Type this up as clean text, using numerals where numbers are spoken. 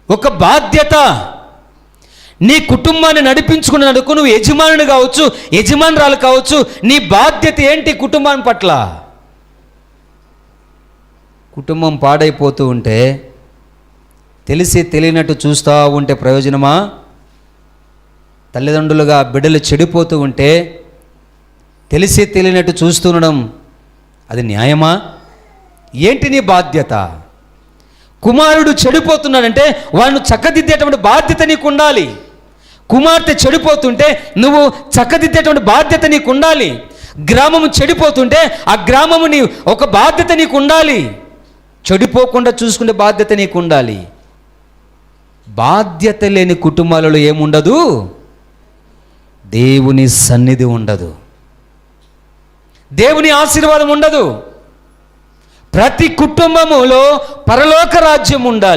ఒక బాధ్యత. నీ కుటుంబాన్ని నడిపించుకున్నందుకు నువ్వు యజమానుడు కావచ్చు, యజమానురాలు కావచ్చు, నీ బాధ్యత ఏంటి కుటుంబం పట్ల? కుటుంబం పాడైపోతూ ఉంటే తెలిసి తెలియనట్టు చూస్తూ ఉంటే ప్రయోజనమా? తల్లిదండ్రులుగా బిడ్డలు చెడిపోతూ ఉంటే తెలిసి తెలియనట్టు చూస్తూ ఉండడం అది న్యాయమా? ఏంటి నీ బాధ్యత? కుమారుడు చెడిపోతున్నాడంటే వాడిని చక్కదిద్దేటువంటి బాధ్యత నీకు ఉండాలి. కుమార్తె చెడిపోతుంటే నువ్వు చక్కదిద్దేటువంటి బాధ్యత నీకు ఉండాలి. గ్రామము చెడిపోతుంటే ఆ గ్రామము నీ ఒక బాధ్యత నీకు ఉండాలి. చెడిపోకుండా చూసుకునే బాధ్యత నీకు ఉండాలి. బాధ్యత లేని కుటుంబాలలో ఏముండదు? దేవుని సన్నిధి ఉండదు, దేవుని ఆశీర్వాదం ఉండదు. ప్రతి కుటుంబములో పరలోక రాజ్యం ఉండాలి.